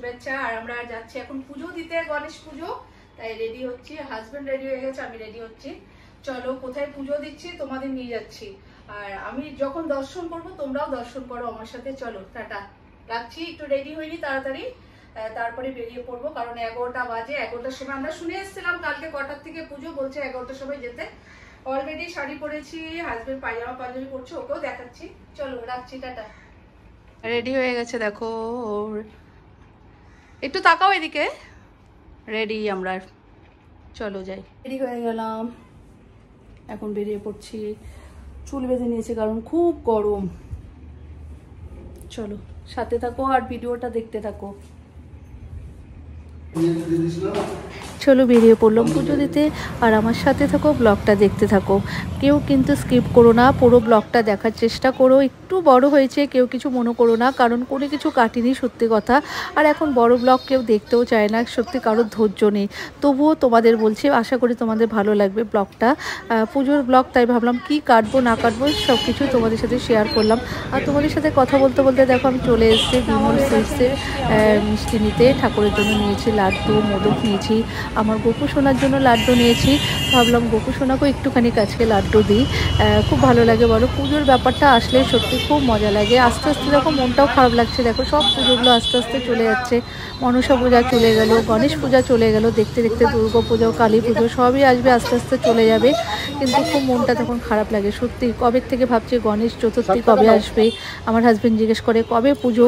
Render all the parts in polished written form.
শুভেচ্ছা। আর আমরা যাচ্ছি এখন পুজো দিতে, গণেশ পুজো, তাই রেডি হচ্ছি। হাজবেন্ড রেডি হয়ে গেছে, আমি রেডি হচ্ছি। চলো কোথায় পুজো দিচ্ছি তোমাদের নিয়ে যাচ্ছি। আর আমি যখন দর্শন করব তোমরাও দর্শন করো আমার সাথে। চলো টাটা, রাখছি। একটু রেডি হইনি তাড়াতাড়ি, তারপরে বেরিয়ে পড়বো, কারণ 11টা বাজে। 11টার সময় আমরা শুনে এসেছিলাম কালকে কটার থেকে পুজো, বলছে 11টার সময় যেতে। অলরেডি শাড়ি পরেছি, হাজবেন্ড পায়জামা পাঞ্জাবি পরছে, ওকেও দেখাচ্ছি। চলো রাখছি, টাটা। রেডি হয়ে গেছে দেখো, একটু তাকাও এদিকে। রেডি আমরা, চলো যাই। রেডি হয়ে গেলাম, এখন বেরিয়ে পড়ছি। চুল বেঁধে নিয়েছি কারণ খুব গরম। চলো সাথে থাকো আর ভিডিওটা দেখতে থাকো। চলো বেরিয়ে পড়লাম পুজো দিতে, আর আমার সাথে থাকো, ব্লগটা দেখতে থাকো। কেউ কিন্তু স্কিপ করো না, পুরো ব্লগটা দেখার চেষ্টা করো। একটু বড় হয়েছে, কেউ কিছু মনে করো না, কারণ কোনো কিছু কাটিনি, সত্যি কথা। আর এখন বড় ব্লগ কেউ দেখতেও চায় না, সত্যি কারোর ধৈর্য নেই। তবুও তোমাদের বলছি, আশা করি তোমাদের ভালো লাগবে ব্লগটা। পুজোর ব্লগ, তাই ভাবলাম কি কাটবো না কাটবো সব কিছু তোমাদের সাথে শেয়ার করলাম। আর তোমাদের সাথে কথা বলতে বলতে দেখো আমি চলে এসেছি বিমল সুইটসে মিষ্টি নিতে। ঠাকুরের জন্য নিয়েছি লাড্ডু, মোদক নিয়েছি, আমার গোপু সোনার জন্য লাড্ডু নিয়েছি। ভাবলাম গোপু সোনাকেও একটুখানি কাছে লাড্ডু দিই। খুব ভালো লাগে বলো, পুজোর ব্যাপারটা আসলে সত্যি খুব মজা লাগে। আস্তে আস্তে দেখো মনটাও খারাপ লাগছে, দেখো সব পুজোগুলো আস্তে আস্তে চলে যাচ্ছে। মনসা পূজা চলে গেল, গণেশ পূজা চলে গেল, দেখতে দেখতে দুর্গা পুজো, কালী পুজো সবই আসবে, আস্তে আস্তে চলে যাবে। কিন্তু খুব মনটা তখন খারাপ লাগে সত্যি। কবে থেকে ভাবছি গণেশ চতুর্থী কবে আসবে। আমার হাজবেন্ড জিজ্ঞেস করে কবে পুজো।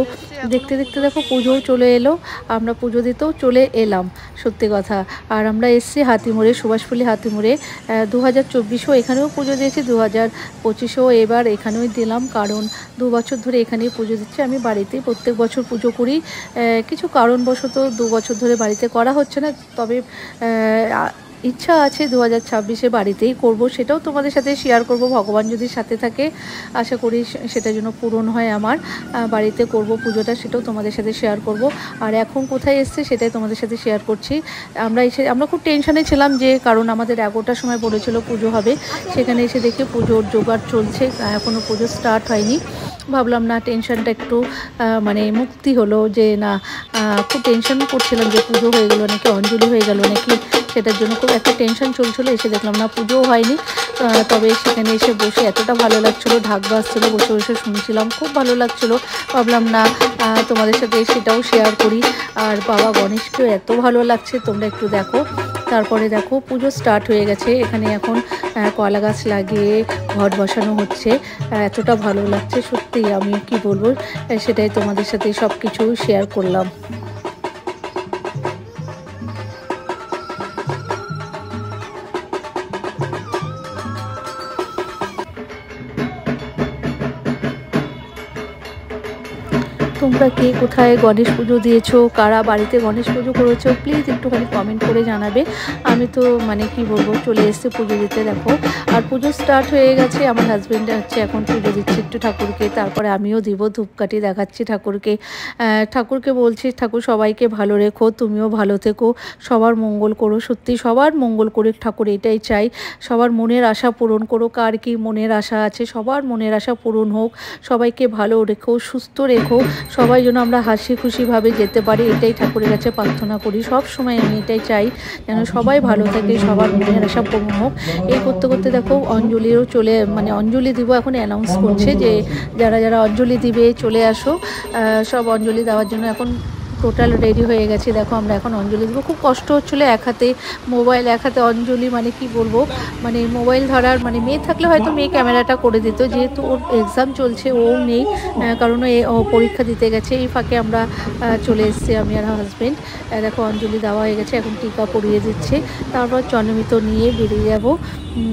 দেখতে দেখতে দেখো পুজোও চলে এলো, আমরা পুজো দিতেও চলে এলাম, সত্যি কথা। আর আমরা এসছি হাতিমোড়ে, সুভাষপল্লী হাতিমোড়ে। 2024-ও এখানেও পুজো দিয়েছি, 2025-ও এবার এখানেও দিলাম, কারণ 2 বছর ধরে এখানেই পুজো দিচ্ছি। আমি বাড়িতেই প্রত্যেক বছর পুজো করি, কিছু কারণবশত 2 বছর ধরে বাড়িতে করা হচ্ছে না, তবে ইচ্ছা আছে 2026-এ বাড়িতেই করব, সেটাও তোমাদের সাথে শেয়ার করব, ভগবান যদি সাথে থাকে। আশা করি সেটা যেন পূরণ হয় আমার। বাড়িতে করব পুজোটা, সেটাও তোমাদের সাথে শেয়ার করব। আর এখন কোথায় এসছে সেটাই তোমাদের সাথে শেয়ার করছি। আমরা খুব টেনশনে ছিলাম, যে কারণ আমাদের 11টার সময় বলেছিল পুজো হবে, সেখানে এসে দেখে পুজোর জোগাড় চলছে, এখনও পুজো স্টার্ট হয়নি। ভাবলাম না, টেনশনটা একটু মানে মুক্তি হলো, যে না খুব টেনশন করছিলাম যে পুজো হয়ে গেলো নাকি, অঞ্জলি হয়ে গেল নাকি, সেটার জন্য খুব একটা টেনশন চলছিল। এসে দেখলাম না, পুজোও হয়নি। তবে সেখানে এসে বসে এতটা ভালো লাগছিলো, ঢাক বাজছিলো, বসে বসে শুনছিলাম, খুব ভালো লাগছিলো। ভাবলাম না তোমাদের সাথে সেটাও শেয়ার করি। আর বাবা গণেশকেও এত ভালো লাগছে, তোমরা একটু দেখো। তারপরে দেখো পুজো স্টার্ট হয়ে গেছে, এখানে এখন কলা গাছ লাগিয়ে ঘট বসানো হচ্ছে। এতটা ভালো লাগছে সত্যি, আমি কি বলবো, সেটাই তোমাদের সাথে সব কিছু শেয়ার করলাম। তোমরা কে কোথায় গণেশ পুজো দিয়েছো, কারা বাড়িতে গণেশ পুজো করেছো, প্লিজ একটুখানি কমেন্ট করে জানাবে। আমি তো মানে কি বলবো, চলে এসেছি পুজো দিতে দেখো। আর পুজো স্টার্ট হয়ে গেছে, আমার হাজব্যান্ড হচ্ছে এখন পুজো দিচ্ছে একটু ঠাকুরকে, তারপরে আমিও দিব, ধূপকাঠি দেখাচ্ছি ঠাকুরকে। ঠাকুরকে বলছি, ঠাকুর সবাইকে ভালো রেখো, তুমিও ভালো থেকো, সবার মঙ্গল করো, সত্যি সবার মঙ্গল করে ঠাকুর এটাই চাই। সবার মনের আশা পূরণ করো, কার কি মনের আশা আছে সবার মনের আশা পূরণ হোক, সবাইকে ভালো রেখো, সুস্থ রেখো, সবাই যেন আমরা হাসি খুশিভাবে যেতে পারি, এটাই ঠাকুরের কাছে প্রার্থনা করি। সব সময় আমি এটাই চাই, যেন সবাই ভালো থাকে, সবার মনের আশা পূরণ হোক। এই করতে করতে দেখো অঞ্জলিরও মানে অঞ্জলি দিব, এখন অ্যানাউন্স করছে যে যারা যারা অঞ্জলি দিবে চলে আসো। সব অঞ্জলি দেওয়ার জন্য এখন টোটাল রেডি হয়ে গেছি। দেখো আমরা এখন অঞ্জলি দেবো, খুব কষ্ট হচ্ছিলো, এক হাতে মোবাইল এক হাতে অঞ্জলি, মানে কি বলবো, মানে মোবাইল ধরার, মানে মেয়ে থাকলে হয়তো মেয়ে ক্যামেরাটা করে দিত, যেহেতু ওর এক্সাম চলছে, ও নেই, কারণ ও পরীক্ষা দিতে গেছে। এই ফাঁকে আমরা চলে এসেছি, আমি আর হাজব্যান্ড। দেখো অঞ্জলি দেওয়া হয়ে গেছে, এখন টিকা পরিয়ে দিচ্ছে, তারপর চন্দ্রমিত নিয়ে বেরিয়ে যাবো।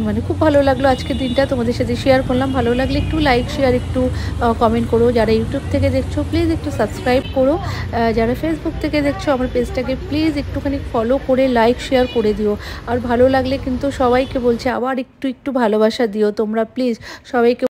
মানে খুব ভালো লাগলো আজকের দিনটা, তোমাদের সাথে শেয়ার করলাম। ভালো লাগলে একটু লাইক শেয়ার একটু কমেন্ট করো। যারা ইউটিউব থেকে দেখছো প্লিজ একটু সাবস্ক্রাইব করো, যারা ফেসবুক থেকে দেখছো আমার পেজটাকে প্লিজ একটুখানি ফলো করে লাইক শেয়ার করে দিও। আর ভালো লাগলে কিন্তু সবাইকে বলছে আবার একটু একটু ভালোবাসা দিও তোমরা, প্লিজ সবাইকে।